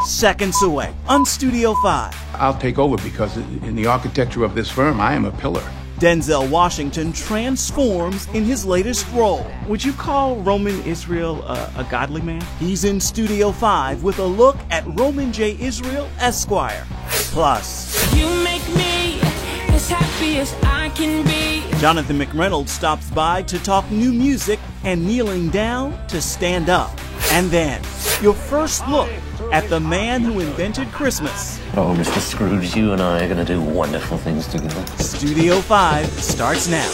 seconds away on Studio 5. I'll take over because in the architecture of this firm, I am a pillar. Denzel Washington transforms in his latest role. Would you call Roman Israel a godly man? He's in Studio 5 with a look at Roman J. Israel, Esquire. Plus, you make me as happy as I can be. Jonathan McReynolds stops by to talk new music and kneeling down to stand up. And then, your first look at the man who invented Christmas. Oh, Mr. Scrooge, you and I are going to do wonderful things together. Studio 5 starts now.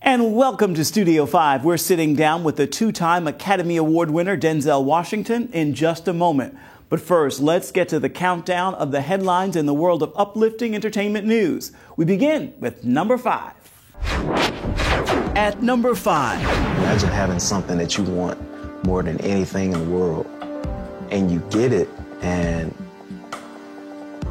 And welcome to Studio 5. We're sitting down with the two-time Academy Award winner Denzel Washington in just a moment. But first, let's get to the countdown of the headlines in the world of uplifting entertainment news. We begin with number 5. At number 5. Imagine having something that you want more than anything in the world, and you get it, and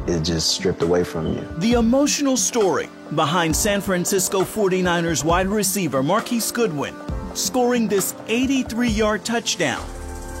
it's just stripped away from you. The emotional story behind San Francisco 49ers wide receiver Marquise Goodwin scoring this 83-yard touchdown.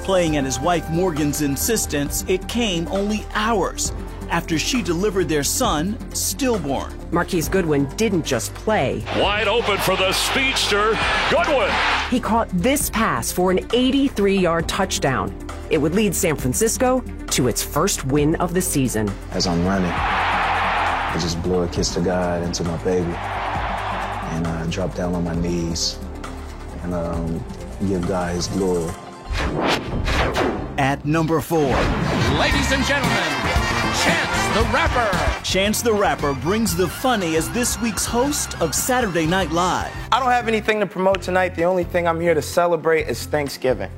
Playing at his wife Morgan's insistence, it came only hours after she delivered their son, stillborn. Marquise Goodwin didn't just play. Wide open for the speedster, Goodwin. He caught this pass for an 83-yard touchdown. It would lead San Francisco to its first win of the season. As I'm running, I just blow a kiss to God and to my baby, and I drop down on my knees and give God his glory. At number 4. Ladies and gentlemen, Chance the Rapper. Chance the Rapper brings the funny as this week's host of Saturday Night Live. I don't have anything to promote tonight. The only thing I'm here to celebrate is Thanksgiving.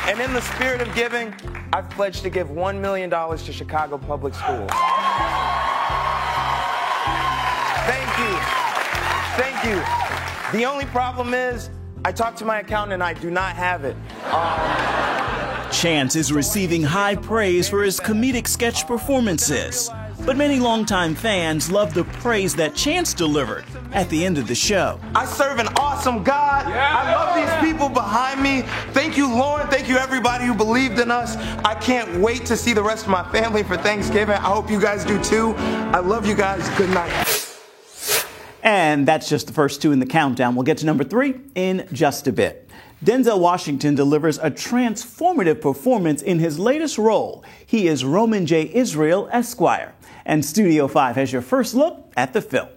And in the spirit of giving, I've pledged to give $1 million to Chicago Public Schools. Thank you. Thank you. The only problem is, I talked to my accountant and I do not have it. Chance is receiving high praise for his comedic sketch performances. But many longtime fans love the praise that Chance delivered at the end of the show. I serve an awesome God. Yeah. I love these people behind me. Thank you, Lauren. Thank you, everybody who believed in us. I can't wait to see the rest of my family for Thanksgiving. I hope you guys do too. I love you guys. Good night. And that's just the first 2 in the countdown. We'll get to number 3 in just a bit. Denzel Washington delivers a transformative performance in his latest role. He is Roman J. Israel, Esquire. And Studio 5 has your first look at the film.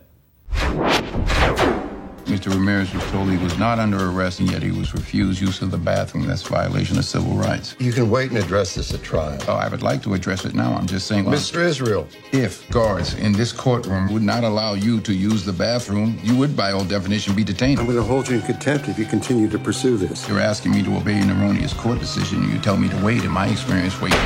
Mr. Ramirez was told he was not under arrest, and yet he was refused use of the bathroom. That's a violation of civil rights. You can wait and address this at trial. Oh, I would like to address it now. I'm just saying... Mr. Israel. If guards in this courtroom would not allow you to use the bathroom, you would, by all definition, be detained. I'm going to hold you in contempt if you continue to pursue this. You're asking me to obey an erroneous court decision, and you tell me to wait. In my experience, wait.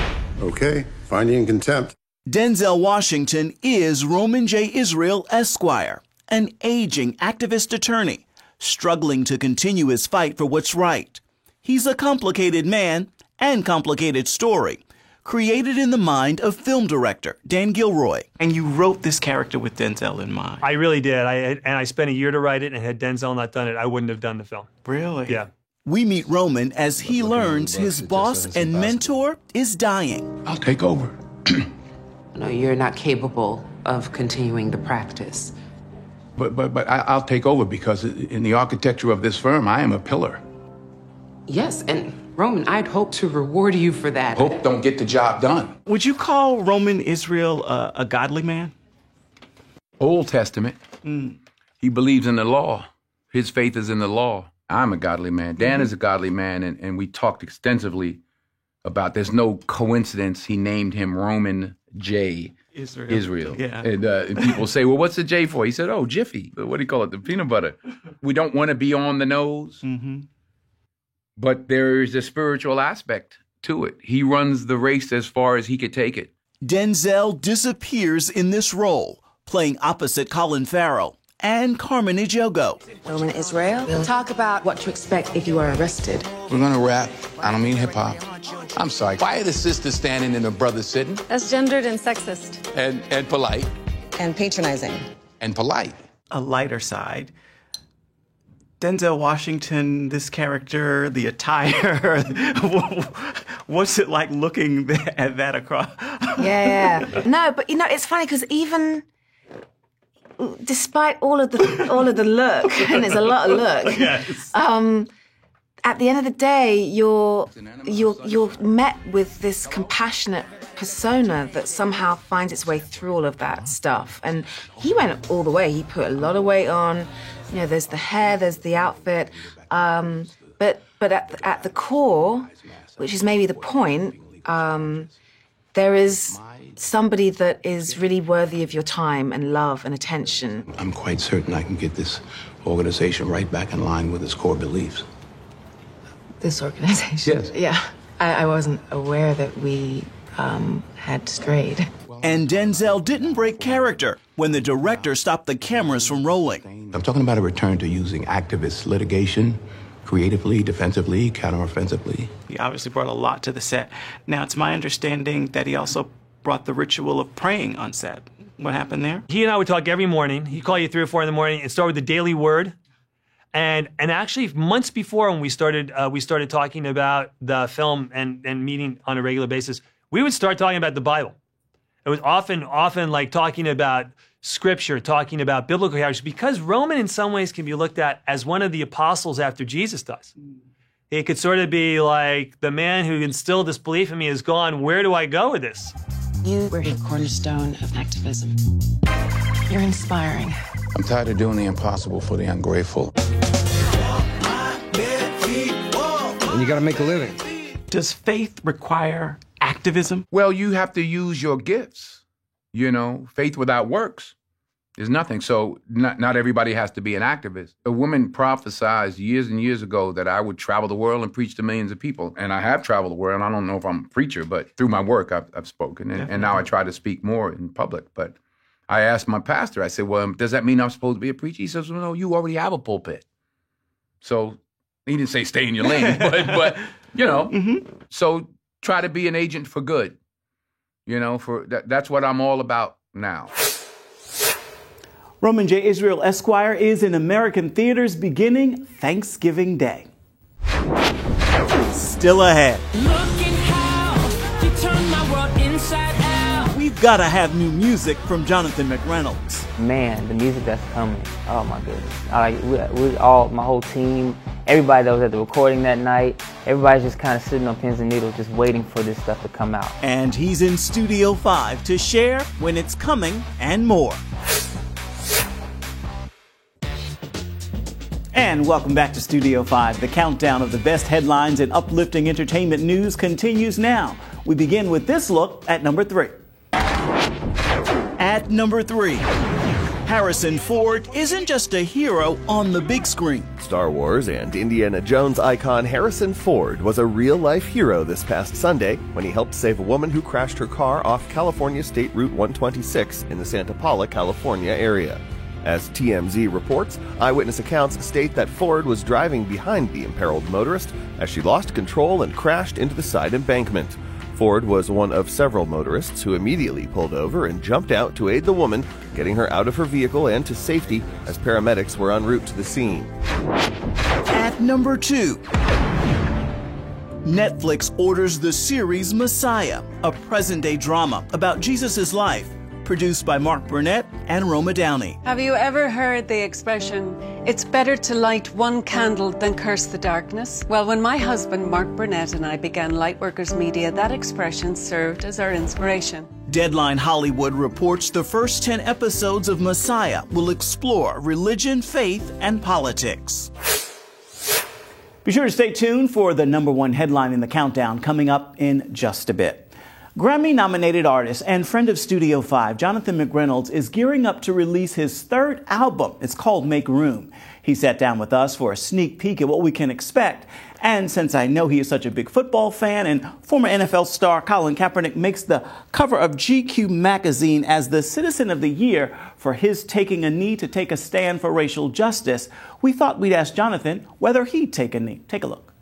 Okay, find you in contempt. Denzel Washington is Roman J. Israel, Esquire, an aging activist attorney struggling to continue his fight for what's right. He's a complicated man and complicated story, created in the mind of film director Dan Gilroy. And you wrote this character with Denzel in mind. I really did. I spent a year to write it, and had Denzel not done it, I wouldn't have done the film. Really? Yeah. We meet Roman as he learns his boss and mentor is dying. I'll take over. No, you're not capable of continuing the practice. But I'll take over because in the architecture of this firm, I am a pillar. Yes, and Roman, I'd hope to reward you for that. Hope don't get the job done. Would you call Roman Israel a godly man? Old Testament. He believes in the law. His faith is in the law. I'm a godly man. Dan is a godly man, and we talked extensively about there's no coincidence he named him Roman J. Israel. Yeah. And people say, well, what's the J for? He said, oh, Jiffy. What do you call it? The peanut butter. We don't want to be on the nose. Mm-hmm. But there is a spiritual aspect to it. He runs the race as far as he could take it. Denzel disappears in this role, playing opposite Colin Farrell and Carmen Ejogo. Roman Israel, we'll talk about what to expect if you are arrested. We're going to rap. I don't mean hip-hop. I'm sorry. Why are the sisters standing and the brothers sitting? That's gendered and sexist. And polite. and patronizing. And polite. A lighter side. Denzel Washington, this character, the attire, what's it like looking at that across? Yeah. No, but it's funny because even despite all of the look, and there's a lot of look. Yes. At the end of the day, you're met with this compassionate persona that somehow finds its way through all of that stuff. And he went all the way. He put a lot of weight on. There's the hair, there's the outfit. But at the core, which is maybe the point, there is somebody that is really worthy of your time and love and attention. I'm quite certain I can get this organization right back in line with its core beliefs. This organization? Yes. Yeah. I wasn't aware that we had strayed. And Denzel didn't break character when the director stopped the cameras from rolling. I'm talking about a return to using activist litigation, creatively, defensively, counteroffensively. He obviously brought a lot to the set. Now, it's my understanding that he also brought the ritual of praying on set. What happened there? He and I would talk every morning. He'd call you 3 or 4 in the morning and start with the daily word. And actually, months before when we started talking about the film and meeting on a regular basis, we would start talking about the Bible. It was often like talking about scripture, talking about biblical characters, because Roman in some ways can be looked at as one of the apostles after Jesus does. It could sort of be like, the man who instilled this belief in me is gone. Where do I go with this? You were a cornerstone of activism. You're inspiring. I'm tired of doing the impossible for the ungrateful. And you gotta make a living. Does faith require activism? Well, you have to use your gifts. Faith without works is nothing. So not everybody has to be an activist. A woman prophesied years and years ago that I would travel the world and preach to millions of people. And I have traveled the world. I don't know if I'm a preacher, but through my work, I've spoken. And now I try to speak more in public. But I asked my pastor, I said, well, does that mean I'm supposed to be a preacher? He says, well, no, you already have a pulpit. So he didn't say stay in your lane, but so try to be an agent for good. That's what I'm all about now. Roman J. Israel Esquire is in American theaters beginning Thanksgiving Day. Still ahead. Look at how you turn my world inside out. We've got to have new music from Jonathan McReynolds. Man, the music that's coming, oh my goodness. We all, my whole team, everybody that was at the recording that night, everybody's just kind of sitting on pins and needles just waiting for this stuff to come out. And he's in Studio 5 to share when it's coming and more. And welcome back to Studio 5. The countdown of the best headlines and uplifting entertainment news continues now. We begin with this look at number 3. At number 3, Harrison Ford isn't just a hero on the big screen. Star Wars and Indiana Jones icon Harrison Ford was a real-life hero this past Sunday when he helped save a woman who crashed her car off California State Route 126 in the Santa Paula, California area. As TMZ reports, eyewitness accounts state that Ford was driving behind the imperiled motorist as she lost control and crashed into the side embankment. Ford was one of several motorists who immediately pulled over and jumped out to aid the woman, getting her out of her vehicle and to safety as paramedics were en route to the scene. At number 2, Netflix orders the series Messiah, a present-day drama about Jesus' life, produced by Mark Burnett and Roma Downey. Have you ever heard the expression, it's better to light one candle than curse the darkness? Well, when my husband, Mark Burnett, and I began Lightworkers Media, that expression served as our inspiration. Deadline Hollywood reports the first 10 episodes of Messiah will explore religion, faith, and politics. Be sure to stay tuned for the number 1 headline in the countdown coming up in just a bit. Grammy-nominated artist and friend of Studio 5, Jonathan McReynolds, is gearing up to release his 3rd album. It's called Make Room. He sat down with us for a sneak peek at what we can expect. And since I know he is such a big football fan and former NFL star Colin Kaepernick makes the cover of GQ magazine as the Citizen of the Year for his taking a knee to take a stand for racial justice, we thought we'd ask Jonathan whether he'd take a knee. Take a look.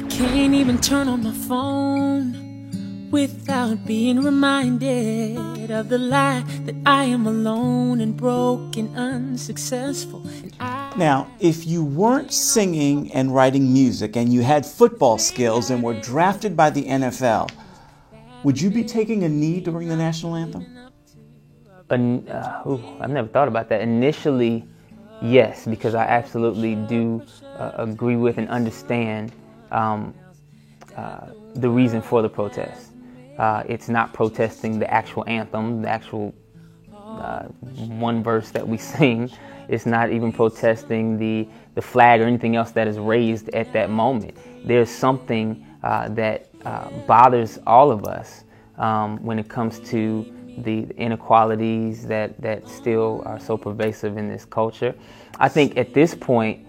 Can't even turn on my phone without being reminded of the lie that I am alone and broken, unsuccessful. Now, if you weren't singing and writing music and you had football skills and were drafted by the NFL, would you be taking a knee during the national anthem? I've never thought about that. Initially, yes, because I absolutely do agree with and understand the reason for the protest. It's not protesting the actual anthem, the actual one verse that we sing. It's not even protesting the flag or anything else that is raised at that moment. There's something that bothers all of us when it comes to the inequalities that still are so pervasive in this culture. I think at this point,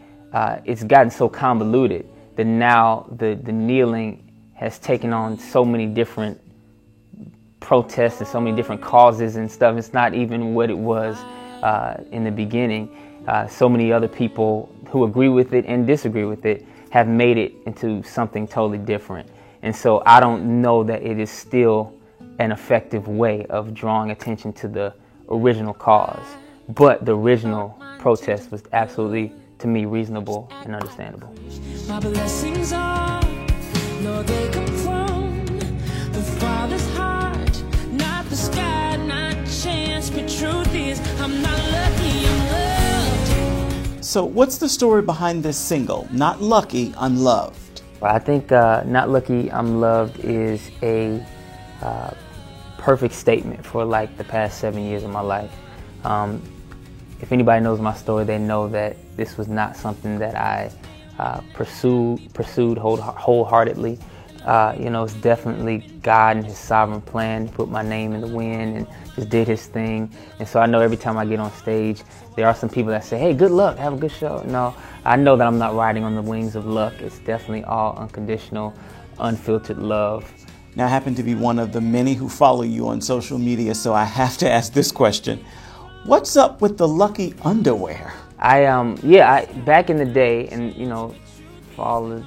it's gotten so convoluted that now the kneeling has taken on so many different protests and so many different causes and stuff. It's not even what it was in the beginning. So many other people who agree with it and disagree with it have made it into something totally different. And so I don't know that it is still an effective way of drawing attention to the original cause. But the original protest was absolutely, to me, reasonable and understandable. My blessings are, Lord, they come from the Father's heart, not the sky, not chance, but truth is, I'm not lucky, I'm loved. So what's the story behind this single, Not Lucky, I'm Loved? Well, I think Not Lucky, I'm Loved is a perfect statement for like the past 7 years of my life. If anybody knows my story, they know that this was not something that I pursued wholeheartedly. It's definitely God and His sovereign plan. He put my name in the wind and just did His thing. And so I know every time I get on stage, there are some people that say, hey, good luck, have a good show. No, I know that I'm not riding on the wings of luck. It's definitely all unconditional, unfiltered love. Now, I happen to be one of the many who follow you on social media, so I have to ask this question. What's up with the lucky underwear? Back in the day, and for all the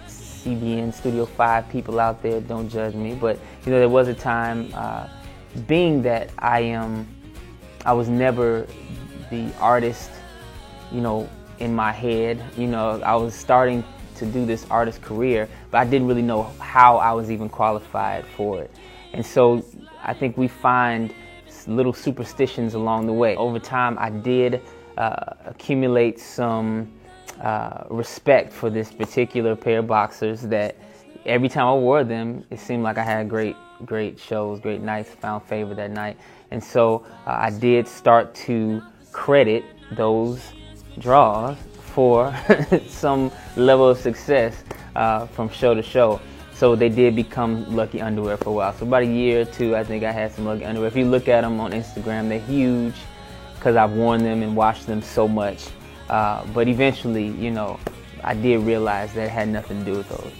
CBN Studio 5 people out there, don't judge me, but there was a time, being that I was never the artist, in my head. I was starting to do this artist career, but I didn't really know how I was even qualified for it. And so I think we find little superstitions along the way. Over time, I did accumulate some respect for this particular pair of boxers that every time I wore them, it seemed like I had great shows, great nights, found favor that night. And so I did start to credit those draws for some level of success from show to show. So they did become lucky underwear for a while. So about a year or two, I think I had some lucky underwear. If you look at them on Instagram, they're huge because I've worn them and washed them so much. But eventually, I did realize that it had nothing to do with those.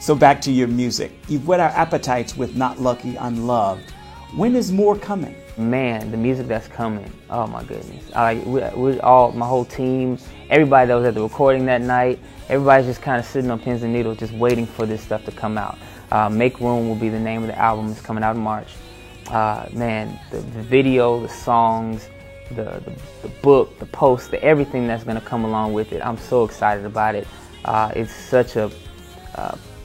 So back to your music. You've whet our appetites with Not Lucky, I'm Loved. When is more coming? Man, the music that's coming, oh my goodness. My whole team, everybody that was at the recording that night, everybody's just kind of sitting on pins and needles just waiting for this stuff to come out. Make Room will be the name of the album. It's coming out in March. Man, the video, the songs, the book, the post, everything that's going to come along with it. I'm so excited about it. It's such a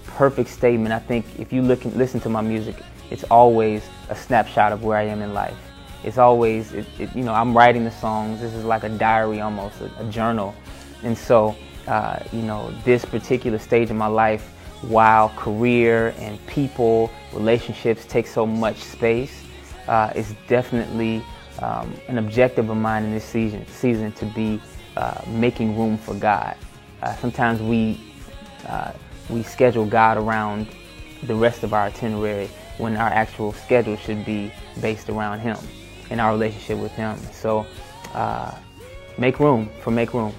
perfect statement. I think if you listen to my music, it's always a snapshot of where I am in life. It's always, I'm writing the songs. This is like a diary almost, a journal. And so, this particular stage of my life, while career and people, relationships take so much space, it's definitely an objective of mine in this season to be making room for God. Sometimes we schedule God around the rest of our itinerary when our actual schedule should be based around Him and our relationship with Him. So make room for Make Room.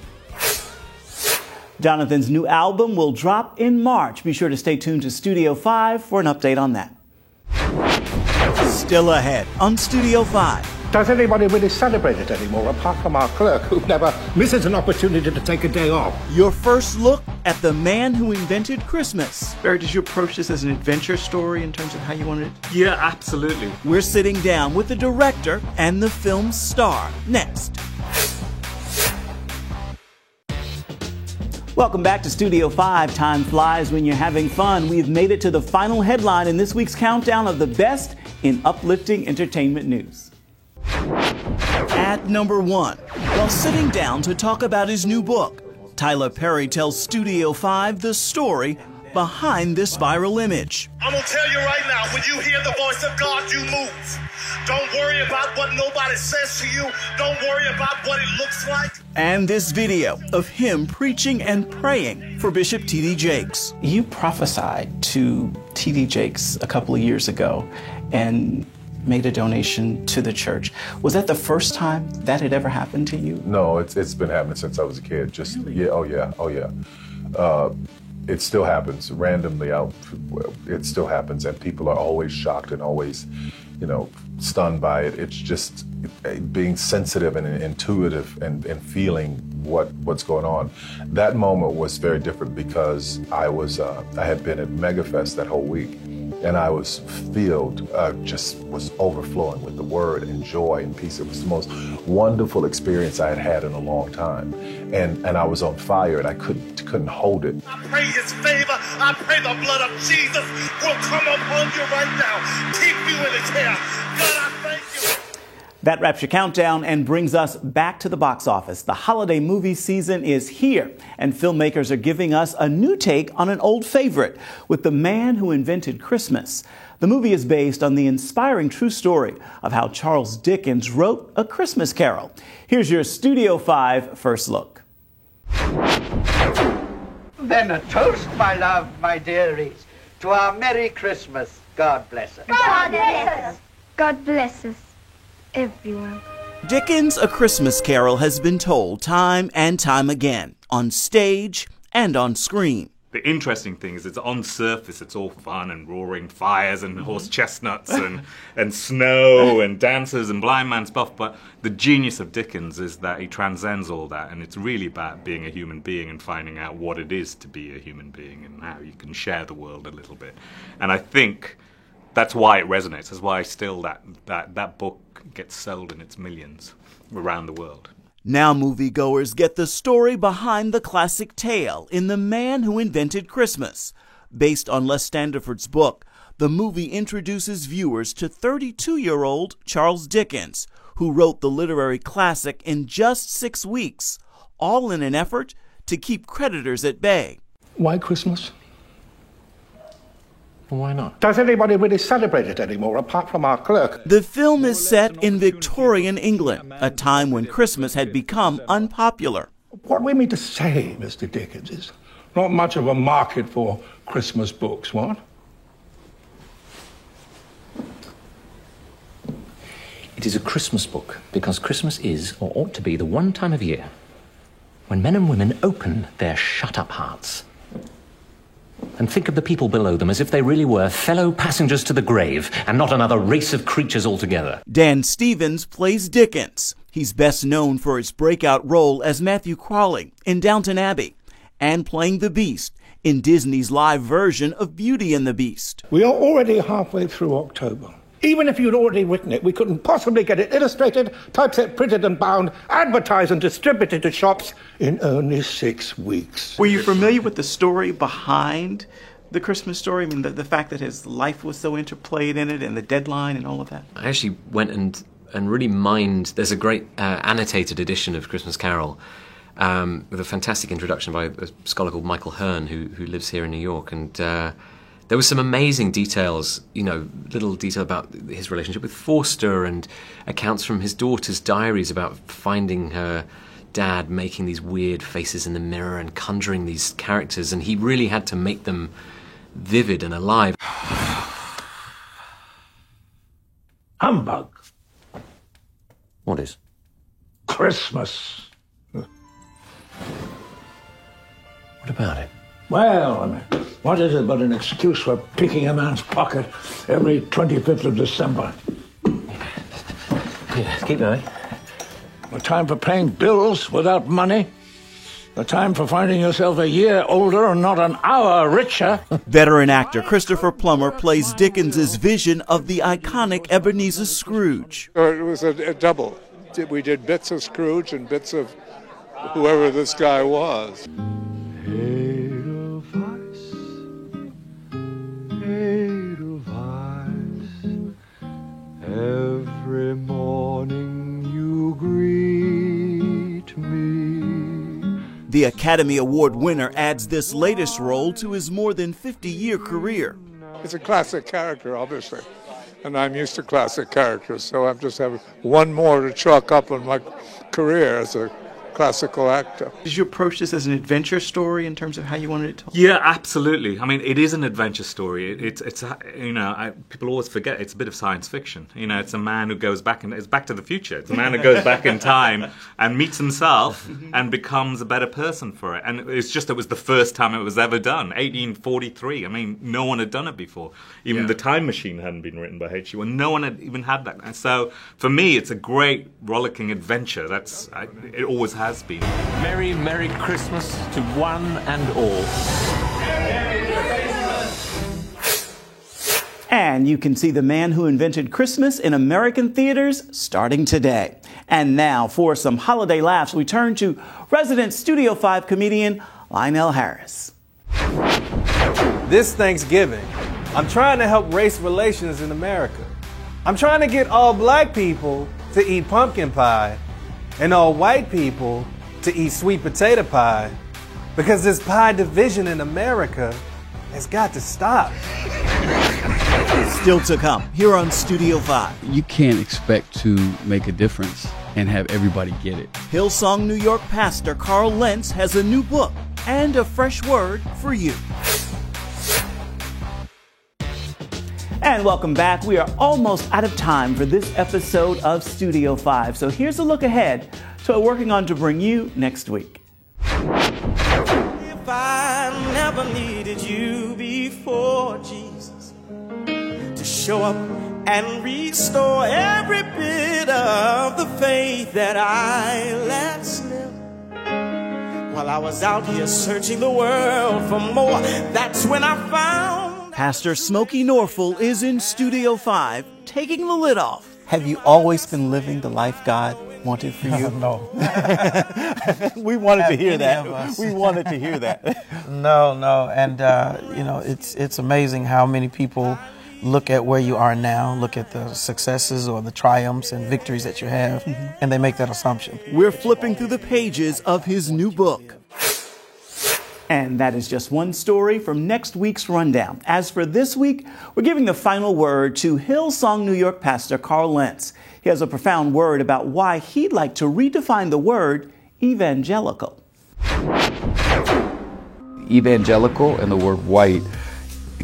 Jonathan's new album will drop in March. Be sure to stay tuned to Studio 5 for an update on that. Still ahead on Studio 5. Does anybody really celebrate it anymore, apart from our clerk, who never misses an opportunity to take a day off? Your first look at the man who invented Christmas. Barry, did you approach this as an adventure story in terms of how you wanted it? Yeah, absolutely. We're sitting down with the director and the film's star. Next. Welcome back to Studio 5. Time flies when you're having fun. We've made it to the final headline in this week's countdown of the best in uplifting entertainment news. At number 1, while sitting down to talk about his new book, Tyler Perry tells Studio 5 the story behind this viral image. I'm gonna tell you right now, when you hear the voice of God, you move. Don't worry about what nobody says to you. Don't worry about what it looks like. And this video of him preaching and praying for Bishop T.D. Jakes. You prophesied to T.D. Jakes a couple of years ago and made a donation to the church. Was that the first time that had ever happened to you? No, it's been happening since I was a kid. Just, yeah, oh yeah. It still happens randomly out. It still happens, and people are always shocked and always, stunned by it. It's just being sensitive and intuitive and feeling what's going on. That moment was very different because I had been at MegaFest that whole week, and I was filled, just was overflowing with the word and joy and peace. It was the most wonderful experience I had had in a long time, and I was on fire, and I couldn't hold it. I pray his favor. I pray the blood of Jesus will come upon you right now. Keep you in his hair. God, I thank you. That wraps your countdown and brings us back to the box office. The holiday movie season is here, and filmmakers are giving us a new take on an old favorite with The Man Who Invented Christmas. The movie is based on the inspiring true story of how Charles Dickens wrote A Christmas Carol. Here's your Studio 5 first look. Then a toast, my love, my dearies, to our Merry Christmas. God bless us. God bless us. God bless us, everyone. Dickens' A Christmas Carol has been told time and time again, on stage and on screen. The interesting thing is it's on surface, it's all fun and roaring fires and horse chestnuts and snow and dancers and blind man's buff, but the genius of Dickens is that he transcends all that, and it's really about being a human being and finding out what it is to be a human being and how you can share the world a little bit. And I think that's why it resonates. That's why still that book gets sold in its millions around the world. Now moviegoers get the story behind the classic tale in The Man Who Invented Christmas. Based on Les Standiford's book, the movie introduces viewers to 32-year-old Charles Dickens, who wrote the literary classic in just 6 weeks, all in an effort to keep creditors at bay. Why Christmas? Why not? Does anybody really celebrate it anymore, apart from our clerk? The film is set in Victorian England, a time when Christmas had become unpopular. What we mean to say, Mr. Dickens, is not much of a market for Christmas books, what? It is a Christmas book because Christmas is, or ought to be, the one time of year when men and women open their shut-up hearts and think of the people below them as if they really were fellow passengers to the grave and not another race of creatures altogether. Dan Stevens plays Dickens. He's best known for his breakout role as Matthew Crawley in Downton Abbey and playing the Beast in Disney's live version of Beauty and the Beast. We are already halfway through October. Even if you'd already written it, we couldn't possibly get it illustrated, typeset, printed and bound, advertised and distributed to shops in only 6 weeks. Were you familiar with the story behind the Christmas Story? I mean, the fact that his life was so interplayed in it and the deadline and all of that? I actually went and really mined. There's a great annotated edition of Christmas Carol with a fantastic introduction by a scholar called Michael Hearn, who lives here in New York, and there was some amazing details, little detail about his relationship with Forster and accounts from his daughter's diaries about finding her dad making these weird faces in the mirror and conjuring these characters, and he really had to make them vivid and alive. Humbug. What is? Christmas. What about it? Well, I mean, what is it but an excuse for picking a man's pocket every 25th of December? Yeah, keep going. A time for paying bills without money. The time for finding yourself a year older and not an hour richer. Veteran actor Christopher Plummer plays Dickens's vision of the iconic Ebenezer Scrooge. It was a double. We did bits of Scrooge and bits of whoever this guy was. Every morning you greet me. The Academy Award winner adds this latest role to his more than 50-year career. It's a classic character, obviously, and I'm used to classic characters, so I'm just having one more to chalk up on my career as a classical actor. Did you approach this as an adventure story in terms of how you wanted it to? Yeah, absolutely. I mean, it is an adventure story. It's people always forget it's a bit of science fiction. You know, it's a man who goes back and it's Back to the Future. It's a man who goes back in time and meets himself and becomes a better person for it. And it was the first time it was ever done, 1843. I mean, no one had done it before. Even The Time Machine hadn't been written by H.G. Wells. No one had even had that. And so for me, it's a great rollicking adventure. It always has been. Merry, Merry Christmas to one and all. And you can see The Man Who Invented Christmas in American theaters starting today. And now, for some holiday laughs, we turn to resident Studio 5 comedian Lionel Harris. This Thanksgiving, I'm trying to help race relations in America. I'm trying to get all black people to eat pumpkin pie and all white people to eat sweet potato pie, because this pie division in America has got to stop. Still to come here on Studio 5. You can't expect to make a difference and have everybody get it. Hillsong New York pastor Carl Lentz has a new book and a fresh word for you. And welcome back. We are almost out of time for this episode of Studio 5. So here's a look ahead to what we're working on to bring you next week. If I never needed you before, Jesus, to show up and restore every bit of the faith that I let slip while I was out here searching the world for more, that's when I found Pastor Smokey Norfolk is in Studio 5, taking the lid off. Have you always been living the life God wanted for you? No. We wanted to hear that. We wanted to hear that. No. And, it's amazing how many people look at where you are now, look at the successes or the triumphs and victories that you have, and they make that assumption. We're flipping through the pages of his new book. And that is just one story from next week's rundown. As for this week, we're giving the final word to Hillsong New York pastor Carl Lentz. He has a profound word about why he'd like to redefine the word evangelical. Evangelical and the word white,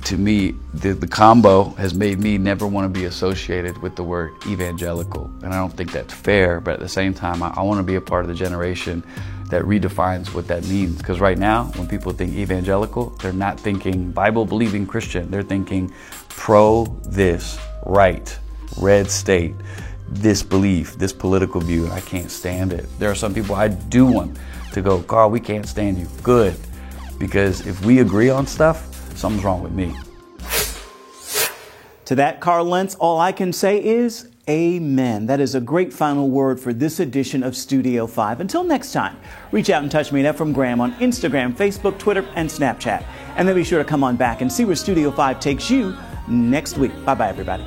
to me, the combo has made me never want to be associated with the word evangelical. And I don't think that's fair, but at the same time, I want to be a part of the generation that redefines what that means. Because right now, when people think evangelical, they're not thinking Bible-believing Christian. They're thinking pro this, right, red state, this belief, this political view, and I can't stand it. There are some people I do want to go, Carl, we can't stand you. Good. Because if we agree on stuff, something's wrong with me. To that, Carl Lentz, all I can say is amen. That is a great final word for this edition of Studio 5. Until next time, reach out and touch me at Ephraim Graham on Instagram, Facebook, Twitter, and Snapchat. And then be sure to come on back and see where Studio 5 takes you next week. Bye-bye, everybody.